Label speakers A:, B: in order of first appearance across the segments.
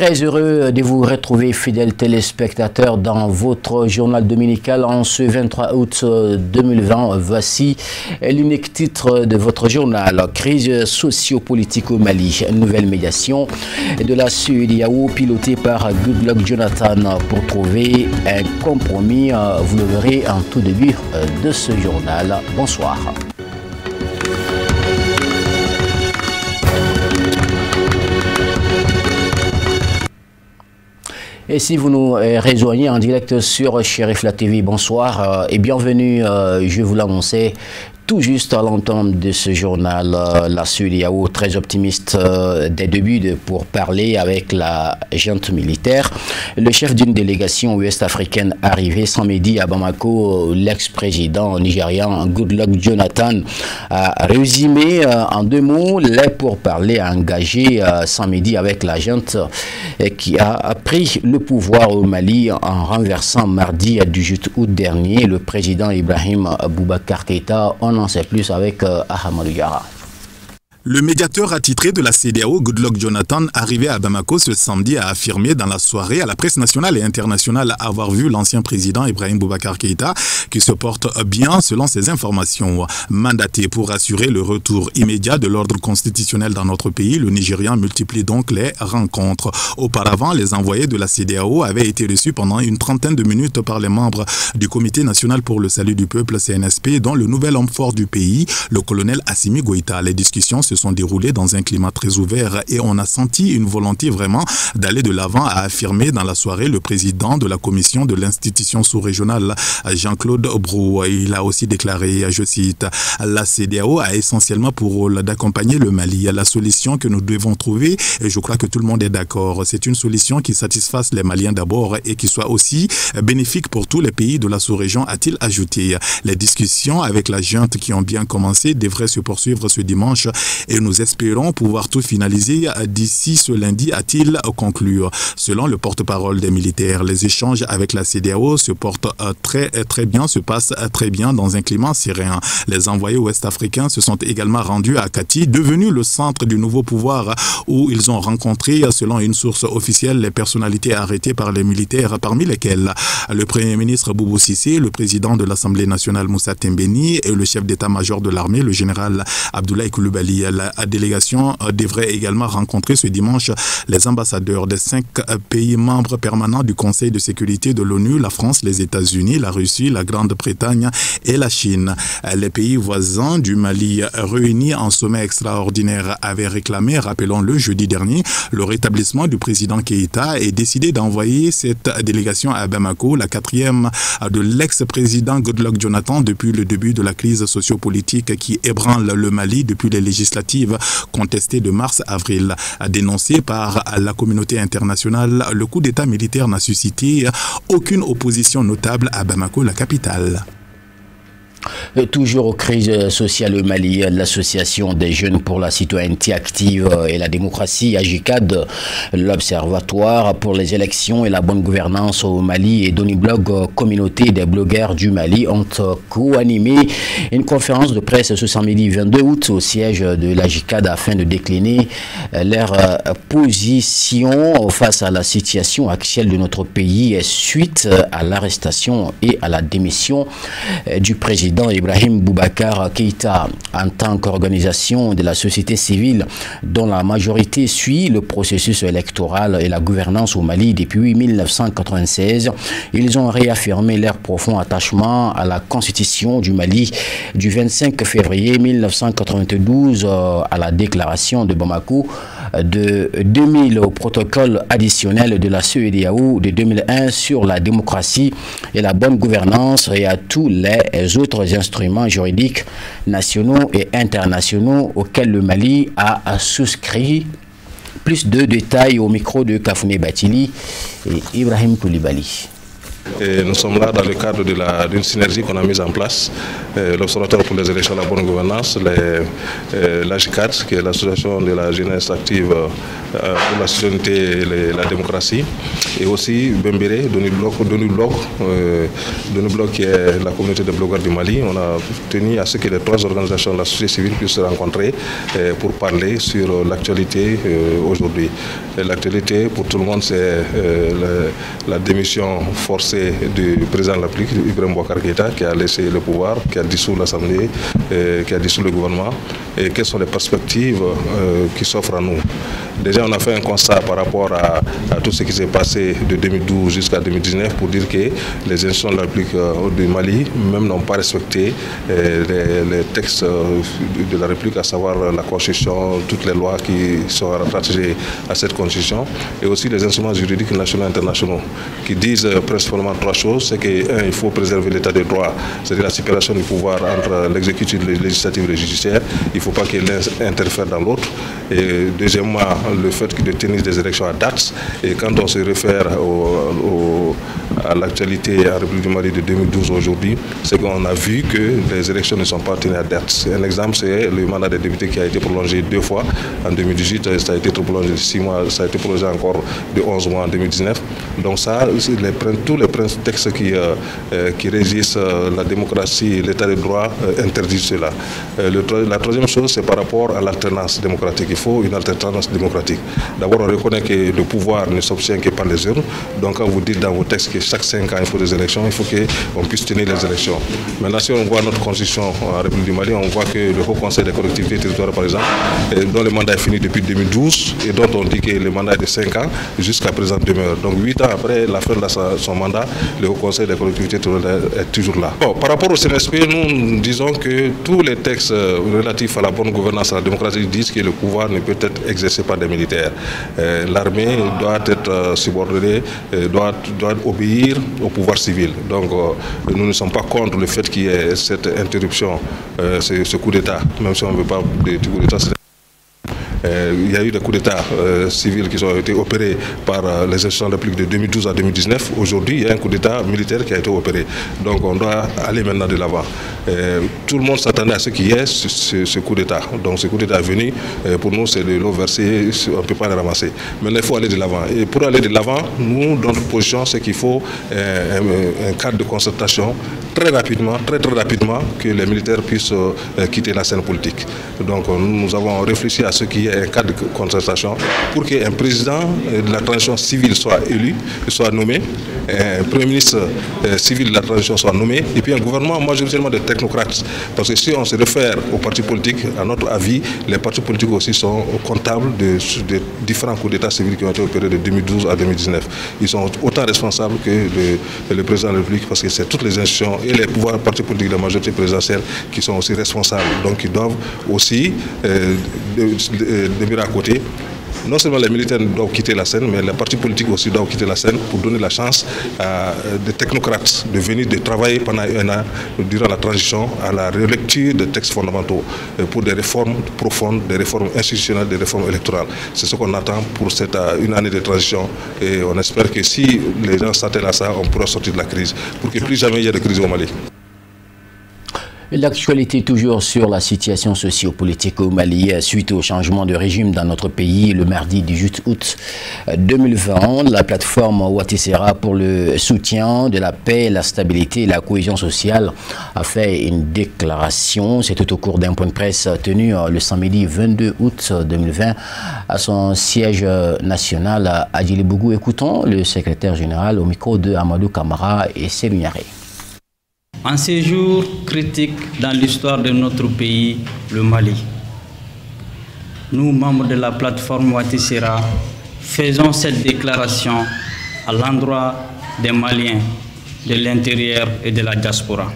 A: Très heureux de vous retrouver, fidèles téléspectateurs, dans votre journal dominical en ce 23 août 2020. Voici l'unique titre de votre journal. Crise socio-politique au Mali. Nouvelle médiation de la CEDEAO pilotée par Goodluck Jonathan pour trouver un compromis. Vous le verrez en tout début de ce journal. Bonsoir. Et si vous nous rejoignez en direct sur Cherif La TV, bonsoir et bienvenue, je vous l'annonçais tout juste à l'entente de ce journal, la CEDEAO très optimiste des débuts pour parler avec la junte militaire. Le chef d'une délégation ouest-africaine arrivé samedi à Bamako, l'ex-président nigérian Goodluck Jonathan a résumé en deux mots les pourparlers engagés samedi avec la junte qui a pris le pouvoir au Mali en renversant mardi du 18 août dernier le président Ibrahim Boubacar Keïta. On en sait plus avec Ahmadou Diarra.
B: Le médiateur attitré de la CEDEAO, Goodluck Jonathan, arrivé à Bamako ce samedi, a affirmé dans la soirée à la presse nationale et internationale avoir vu l'ancien président Ibrahim Boubacar Keïta qui se porte bien selon ses informations. Mandaté pour assurer le retour immédiat de l'ordre constitutionnel dans notre pays, le Nigérian multiplie donc les rencontres. Auparavant, les envoyés de la CEDEAO avaient été reçus pendant une trentaine de minutes par les membres du Comité national pour le salut du peuple, CNSP, dont le nouvel homme fort du pays, le colonel Assimi Goïta. Les discussions se sont déroulées dans un climat très ouvert et on a senti une volonté vraiment d'aller de l'avant, a affirmé dans la soirée le président de la commission de l'institution sous-régionale, Jean-Claude Brou. Il a aussi déclaré, je cite, « La CEDEAO a essentiellement pour rôle d'accompagner le Mali. La solution que nous devons trouver, et je crois que tout le monde est d'accord, c'est une solution qui satisfasse les Maliens d'abord et qui soit aussi bénéfique pour tous les pays de la sous-région », a-t-il ajouté. Les discussions avec la junte qui ont bien commencé devraient se poursuivre ce dimanche et nous espérons pouvoir tout finaliser d'ici ce lundi, a-t-il conclu. Selon le porte-parole des militaires, les échanges avec la CEDEAO se portent très bien, se passent très bien dans un climat serein. Les envoyés ouest-africains se sont également rendus à Kati, devenu le centre du nouveau pouvoir, où ils ont rencontré, selon une source officielle, les personnalités arrêtées par les militaires, parmi lesquelles le Premier ministre Boubou Cissé, le président de l'Assemblée nationale Moussa Tembeni et le chef d'état-major de l'armée, le général Abdoulaye Coulibaly. La délégation devrait également rencontrer ce dimanche les ambassadeurs des 5 pays membres permanents du Conseil de sécurité de l'ONU, la France, les États-Unis, la Russie, la Grande-Bretagne et la Chine. Les pays voisins du Mali réunis en sommet extraordinaire avaient réclamé, rappelons-le, jeudi dernier, le rétablissement du président Keïta et décidé d'envoyer cette délégation à Bamako, la 4e de l'ex-président Goodluck Jonathan depuis le début de la crise sociopolitique qui ébranle le Mali depuis les législatives contestée de mars-avril. Dénoncé par la communauté internationale, le coup d'État militaire n'a suscité aucune opposition notable à Bamako, la capitale.
A: Toujours aux crises sociales au Mali, l'association des jeunes pour la citoyenneté active et la démocratie, AGICAD, l'Observatoire pour les élections et la bonne gouvernance au Mali et Doniblog, communauté des blogueurs du Mali, ont co-animé une conférence de presse ce samedi 22 août au siège de l'AGICAD afin de décliner leur position face à la situation actuelle de notre pays suite à l'arrestation et à la démission du président Ibrahim Boubacar Keïta. En tant qu'organisation de la société civile dont la majorité suit le processus électoral et la gouvernance au Mali depuis 1996, ils ont réaffirmé leur profond attachement à la constitution du Mali du 25 février 1992, à la déclaration de Bamako de 2000, au protocole additionnel de la CEDEAO de 2001 sur la démocratie et la bonne gouvernance et à tous les autres instruments juridiques nationaux et internationaux auxquels le Mali a souscrit. Plus de détails au micro de Kafouné Batili et Ibrahim Koulibaly.
C: Et nous sommes là dans le cadre d'une synergie qu'on a mise en place. L'Observatoire pour les élections et la bonne gouvernance, l'AGICAD, qui est l'association de la jeunesse active pour la citoyenneté et la démocratie, et aussi Bembéré, Doni Bloc, qui est la communauté de blogueurs du Mali. On a tenu à ce que les trois organisations de la société civile puissent se rencontrer pour parler sur l'actualité aujourd'hui. L'actualité pour tout le monde, c'est la démission forcée du président de la République, Ibrahim Boubacar Keïta, qui a laissé le pouvoir, qui a dissous l'Assemblée, qui a dissous le gouvernement, et quelles sont les perspectives qui s'offrent à nous. Déjà, on a fait un constat par rapport à tout ce qui s'est passé de 2012 jusqu'à 2019 pour dire que les institutions de la République du Mali même n'ont pas respecté les textes de la République, à savoir la Constitution, toutes les lois qui sont rattachées à cette Constitution, et aussi les instruments juridiques nationaux et internationaux, qui disent principalement trois choses. C'est que, il faut préserver l'état de droit, c'est-à-dire la séparation du pouvoir entre l'exécutif, le législatif et le judiciaire. Il ne faut pas que l'un interfère dans l'autre. Et deuxièmement, le fait de tenir des élections à date. Et quand on se réfère à l'actualité en République du Mali de 2012 aujourd'hui, c'est qu'on a vu que les élections ne sont pas tenues à date. Un exemple, c'est le mandat des députés qui a été prolongé 2 fois. En 2018, ça a été prolongé de 6 mois, ça a été prolongé encore de 11 mois en 2019. Donc ça, tous les textes qui régissent la démocratie et l'état de droit interdisent cela. La troisième chose, c'est par rapport à l'alternance démocratique. Il faut une alternance démocratique. D'abord, on reconnaît que le pouvoir ne s'obtient que par les urnes. Donc quand vous dites dans vos textes que chaque 5 ans il faut des élections, il faut qu'on puisse tenir les élections. Maintenant, si on voit notre constitution en République du Mali, on voit que le Haut Conseil des collectivités territoriales, par exemple, dont le mandat est fini depuis 2012 et dont on dit que le mandat est de 5 ans, jusqu'à présent demeure. Donc 8 ans après la fin de son mandat, le Haut Conseil des collectivités territoriales est toujours là. Bon, par rapport au CNSP, nous disons que tous les textes relatifs à la bonne gouvernance, à la démocratie, disent que le pouvoir ne peut être exercé par des militaires. L'armée doit être subordonnée, doit obéir au pouvoir civil. Donc nous ne sommes pas contre le fait qu'il y ait cette interruption, ce coup d'État, même si on ne veut pas de coup d'État. Il y a eu des coups d'État civils qui ont été opérés par les institutions de la République de 2012 à 2019. Aujourd'hui, il y a un coup d'État militaire qui a été opéré. Donc on doit aller maintenant de l'avant. Tout le monde s'attendait à ce qu'il y ait ce coup d'État. Donc ce coup d'État est venu. Pour nous, c'est de l'eau versée, on ne peut pas le ramasser. Maintenant, il faut aller de l'avant. Et pour aller de l'avant, nous, notre position, c'est qu'il faut un cadre de concertation très rapidement, très rapidement, que les militaires puissent quitter la scène politique. Donc nous avons réfléchi à ce qui est un cadre de concertation pour qu'un président de la transition civile soit élu, soit nommé, un premier ministre civil de la transition soit nommé, et puis un gouvernement majoritairement de technocrates. Parce que si on se réfère aux partis politiques, à notre avis, les partis politiques aussi sont comptables de différents coups d'État civils qui ont été opérés de 2012 à 2019. Ils sont autant responsables que le président de la République, parce que c'est toutes les institutions et les pouvoirs partis politiques de la majorité présidentielle qui sont aussi responsables. Donc ils doivent aussi demeurer à côté. Non seulement les militaires doivent quitter la scène, mais les partis politiques aussi doivent quitter la scène pour donner la chance à des technocrates de venir de travailler pendant 1 an durant la transition à la relecture des textes fondamentaux pour des réformes profondes, des réformes institutionnelles, des réformes électorales. C'est ce qu'on attend pour cette 1 année de transition, et on espère que si les gens s'attellent à ça, on pourra sortir de la crise pour que plus jamais il y ait de crise au Mali.
A: L'actualité toujours sur la situation socio-politique au Mali suite au changement de régime dans notre pays le mardi 18 août 2020. La plateforme Ouattissera pour le soutien de la paix, la stabilité et la cohésion sociale a fait une déclaration. C'était au cours d'un point de presse tenu le samedi 22 août 2020 à son siège national à Djilibougou. Écoutons le secrétaire général au micro de Amadou Kamara et Célou Niaré.
D: En ces jours critiques dans l'histoire de notre pays, le Mali, nous, membres de la plateforme Ouattissera, faisons cette déclaration à l'endroit des Maliens de l'intérieur et de la diaspora.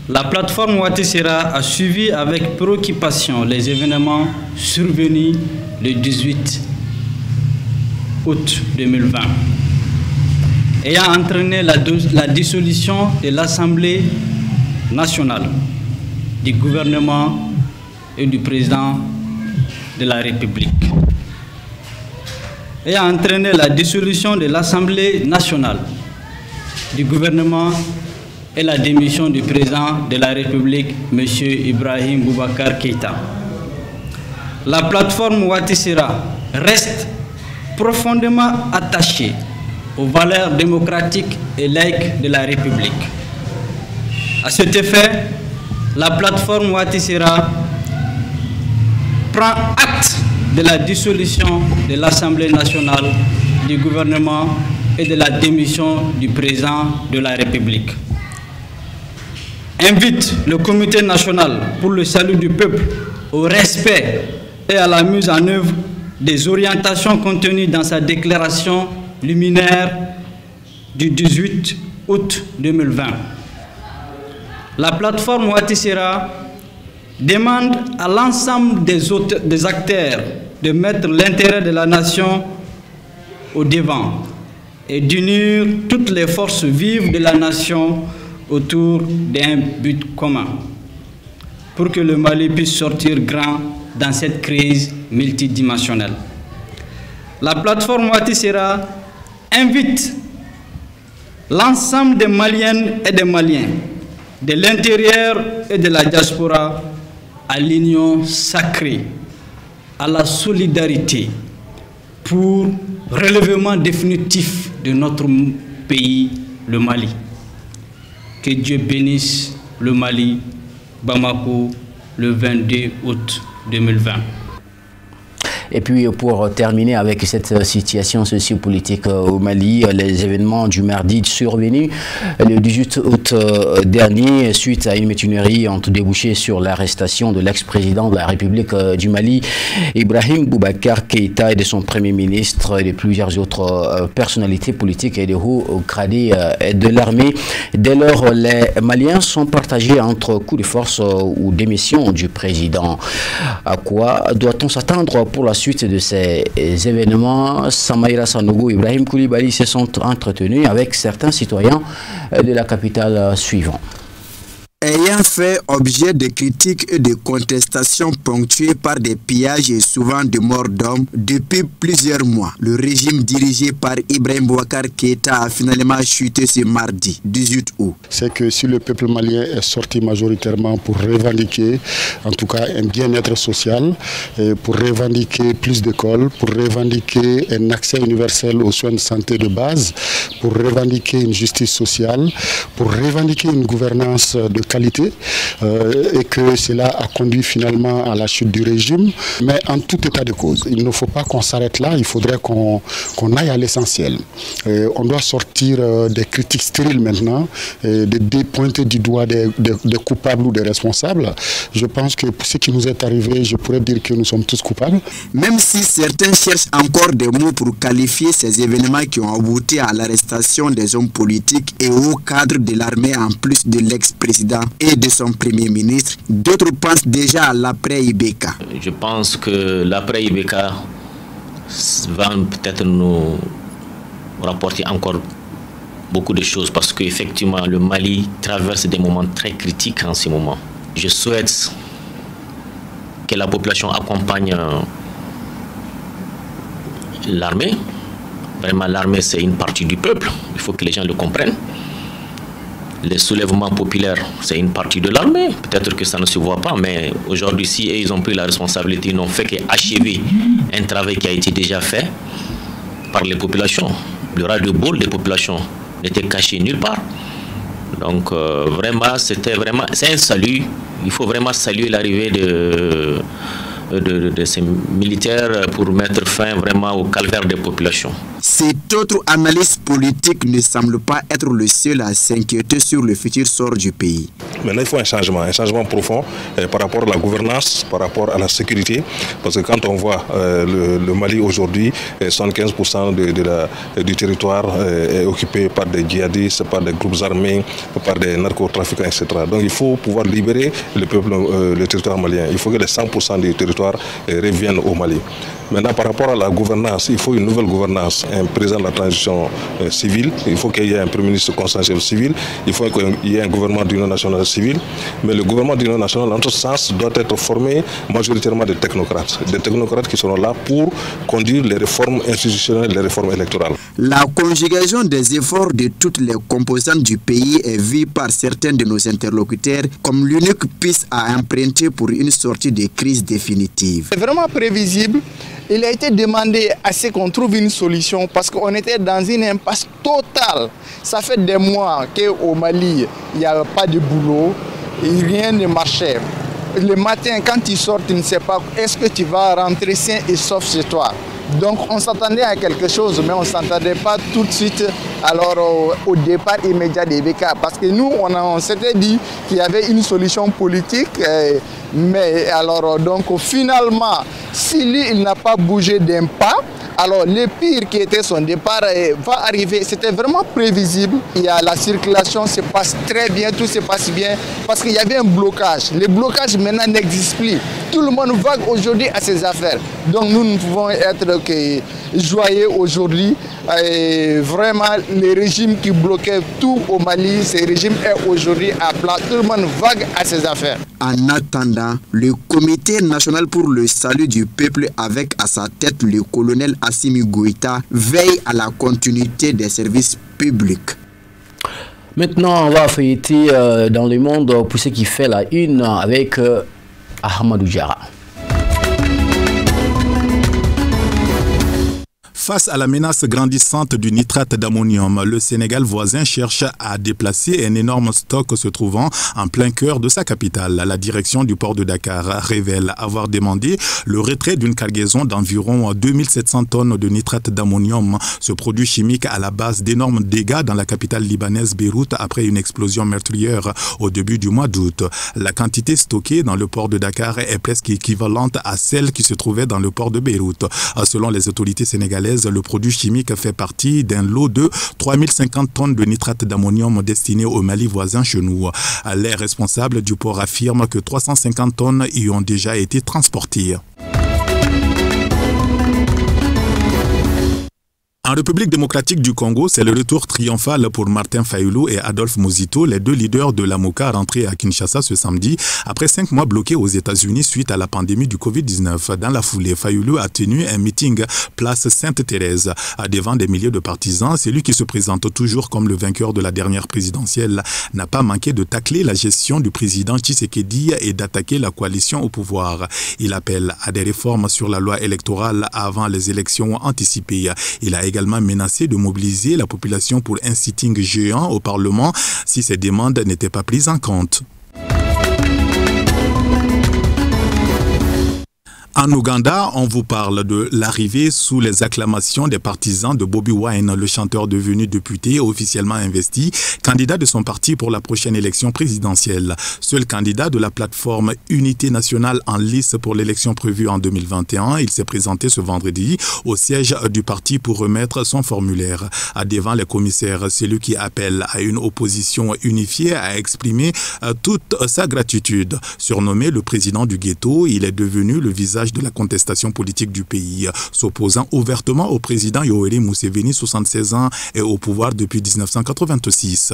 D: La plateforme Ouattissera a suivi avec préoccupation les événements survenus le 18 août 2020. Ayant entraîné la dissolution de l'Assemblée nationale, du gouvernement et du président de la République. Ayant entraîné la dissolution de l'Assemblée nationale, du gouvernement et la démission du président de la République, M. Ibrahim Boubacar Keïta. La plateforme Ouattara reste profondément attachée aux valeurs démocratiques et laïques de la République. À cet effet, la plateforme Ouattara prend acte de la dissolution de l'Assemblée nationale, du gouvernement et de la démission du président de la République. Invite le Comité national pour le salut du peuple au respect et à la mise en œuvre des orientations contenues dans sa déclaration liminaire du 18 août 2020. La plateforme Ouattara demande à l'ensemble des acteurs de mettre l'intérêt de la nation au devant et d'unir toutes les forces vives de la nation autour d'un but commun pour que le Mali puisse sortir grand dans cette crise multidimensionnelle. La plateforme Ouattara invite l'ensemble des Maliennes et des Maliens, de l'intérieur et de la diaspora, à l'union sacrée, à la solidarité pour relèvement définitif de notre pays, le Mali. Que Dieu bénisse le Mali, Bamako, le 22 août 2020.
A: Et puis pour terminer avec cette situation sociopolitique au Mali, les événements du mardi survenus le 18 août dernier suite à une mutinerie ont débouché sur l'arrestation de l'ex-président de la République du Mali, Ibrahim Boubacar Keïta, et de son premier ministre et de plusieurs autres personnalités politiques et de hauts gradés de l'armée. Dès lors, les Maliens sont partagés entre coups de force ou démission du président. À quoi doit-on s'attendre pour la suite de ces événements? Samaïra Sanogo et Ibrahim Koulibaly se sont entretenus avec certains citoyens de la capitale suivante.
E: Ayant fait objet de critiques et de contestations ponctuées par des pillages et souvent de morts d'hommes depuis plusieurs mois, le régime dirigé par Ibrahim Boubacar Keïta a finalement chuté ce mardi 18 août.
F: C'est que si le peuple malien est sorti majoritairement pour revendiquer en tout cas un bien-être social, pour revendiquer plus d'écoles, pour revendiquer un accès universel aux soins de santé de base, pour revendiquer une justice sociale, pour revendiquer une gouvernance de qualité, et que cela a conduit finalement à la chute du régime. Mais en tout état de cause, il ne faut pas qu'on s'arrête là, il faudrait qu'on aille à l'essentiel. On doit sortir des critiques stériles maintenant, de pointer du doigt des coupables ou des responsables. Je pense que pour ce qui nous est arrivé, je pourrais dire que nous sommes tous coupables.
E: Même si certains cherchent encore des mots pour qualifier ces événements qui ont abouti à l'arrestation des hommes politiques et hauts cadres de l'armée en plus de l'ex-président et de son premier ministre, d'autres pensent déjà à l'après-Ibeka.
G: Je pense que l'après-Ibeka va peut-être nous rapporter encore beaucoup de choses parce qu'effectivement le Mali traverse des moments très critiques en ce moment. Je souhaite que la population accompagne l'armée. Vraiment, l'armée, c'est une partie du peuple. Il faut que les gens le comprennent. Les soulèvements populaires, c'est une partie de l'armée. Peut-être que ça ne se voit pas, mais aujourd'hui, si ils ont pris la responsabilité, ils n'ont fait qu'achever un travail qui a été déjà fait par les populations. Le ras-le-bol des populations n'était caché nulle part. Donc, vraiment, c'est un salut. Il faut vraiment saluer l'arrivée de ces militaires pour mettre fin vraiment au calvaire des populations.
E: Cet autre analyste politique ne semble pas être le seul à s'inquiéter sur le futur sort du pays.
C: Maintenant, il faut un changement profond par rapport à la gouvernance, par rapport à la sécurité. Parce que quand on voit le Mali aujourd'hui, 75% du territoire est occupé par des djihadistes, par des groupes armés, par des narcotrafiquants, etc. Donc il faut pouvoir libérer le peuple, le territoire malien. Il faut que les 100% du territoire territoire reviennent au Mali. Maintenant, par rapport à la gouvernance, il faut une nouvelle gouvernance, un président de la transition civile, il faut qu'il y ait un premier ministre consensuel civil, il faut qu'il y ait un gouvernement d'union nationale civile, mais le gouvernement d'union nationale, en tout sens, doit être formé majoritairement de technocrates qui seront là pour conduire les réformes institutionnelles, les réformes électorales.
E: La conjugaison des efforts de toutes les composantes du pays est vue par certains de nos interlocuteurs comme l'unique piste à emprunter pour une sortie de crise définitive.
H: C'est vraiment prévisible. Il a été demandé à ce qu'on trouve une solution parce qu'on était dans une impasse totale. Ça fait des mois qu'au Mali, il n'y a pas de boulot, et rien ne marchait. Le matin, quand tu sors, tu ne sais pas est-ce que tu vas rentrer sain et sauf chez toi. Donc on s'attendait à quelque chose, mais on ne s'attendait pas tout de suite au départ immédiat des BK. Parce que nous, on s'était dit qu'il y avait une solution politique, mais alors donc finalement, si lui, il n'a pas bougé d'un pas, alors le pire qui était son départ va arriver. C'était vraiment prévisible. Il y a la circulation se passe très bien, tout se passe bien, parce qu'il y avait un blocage. Le blocage maintenant n'existe plus. Tout le monde vague aujourd'hui à ses affaires. Donc nous ne pouvons être que joyeux aujourd'hui. Vraiment, le régime qui bloquait tout au Mali, ce régime est aujourd'hui à plat. Tout le monde vague à ses affaires.
E: En attendant, le Comité national pour le salut du peuple, avec à sa tête le colonel Assimi Goïta, veille à la continuité des services publics.
A: Maintenant, on va feuilleter dans le monde pour ce qui fait la une avec Ahmadou Diarra.
B: Face à la menace grandissante du nitrate d'ammonium, le Sénégal voisin cherche à déplacer un énorme stock se trouvant en plein cœur de sa capitale. La direction du port de Dakar révèle avoir demandé le retrait d'une cargaison d'environ 2700 tonnes de nitrate d'ammonium, ce produit chimique à la base d'énormes dégâts dans la capitale libanaise Beyrouth après une explosion meurtrière au début du mois d'août. La quantité stockée dans le port de Dakar est presque équivalente à celle qui se trouvait dans le port de Beyrouth. Selon les autorités sénégalaises, le produit chimique fait partie d'un lot de 3050 tonnes de nitrate d'ammonium destiné au Mali voisin chez nous. Les responsables du port affirment que 350 tonnes y ont déjà été transportées. En République démocratique du Congo, c'est le retour triomphal pour Martin Fayulu et Adolphe Muzito, les deux leaders de la MOCA rentrés à Kinshasa ce samedi, après 5 mois bloqués aux États-Unis suite à la pandémie du Covid-19. Dans la foulée, Fayulu a tenu un meeting place Sainte-Thérèse. Devant des milliers de partisans, celui qui se présente toujours comme le vainqueur de la dernière présidentielle n'a pas manqué de tacler la gestion du président Tshisekedi et d'attaquer la coalition au pouvoir. Il appelle à des réformes sur la loi électorale avant les élections anticipées. Il a également menacé de mobiliser la population pour un sitting géant au Parlement si ces demandes n'étaient pas prises en compte. En Ouganda, on vous parle de l'arrivée sous les acclamations des partisans de Bobi Wine, le chanteur devenu député officiellement investi, candidat de son parti pour la prochaine élection présidentielle. Seul candidat de la plateforme Unité nationale en lice pour l'élection prévue en 2021, il s'est présenté ce vendredi au siège du parti pour remettre son formulaire. Devant les commissaires, celui qui appelle à une opposition unifiée a exprimé toute sa gratitude. Surnommé le président du ghetto, il est devenu le visage de la contestation politique du pays, s'opposant ouvertement au président Yoweri Museveni, 76 ans, et au pouvoir depuis 1986.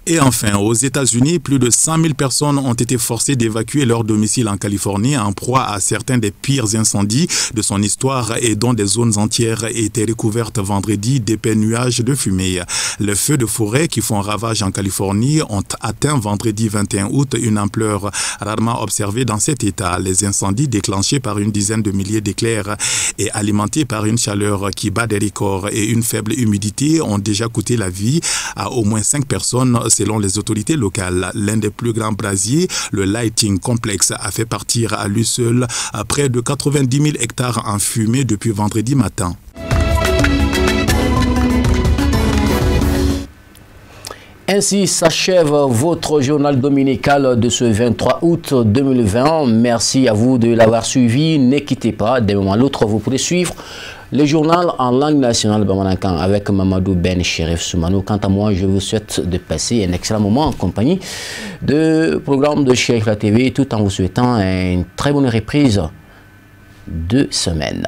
B: Et enfin, aux États-Unis, plus de 100 000 personnes ont été forcées d'évacuer leur domicile en Californie en proie à certains des pires incendies de son histoire et dont des zones entières étaient recouvertes vendredi d'épais nuages de fumée. Les feux de forêt qui font ravage en Californie ont atteint vendredi 21 août une ampleur rarement observée dans cet état. Les incendies déclenchés par une dizaine de milliers d'éclairs et alimentés par une chaleur qui bat des records et une faible humidité ont déjà coûté la vie à au moins 5 personnes selon les autorités locales. L'un des plus grands brasiers, le Lighting Complex, a fait partir à lui seul à près de 90 000 hectares en fumée depuis vendredi matin.
A: Ainsi s'achève votre journal dominical de ce 23 août 2020. Merci à vous de l'avoir suivi. Ne quittez pas, d'un moment à l'autre, vous pourrez suivre le journal en langue nationale Bamanankan avec Mamadou Ben Chérif Soumano. Quant à moi, je vous souhaite de passer un excellent moment en compagnie de programme de Cheikh La TV, tout en vous souhaitant une très bonne reprise de semaine.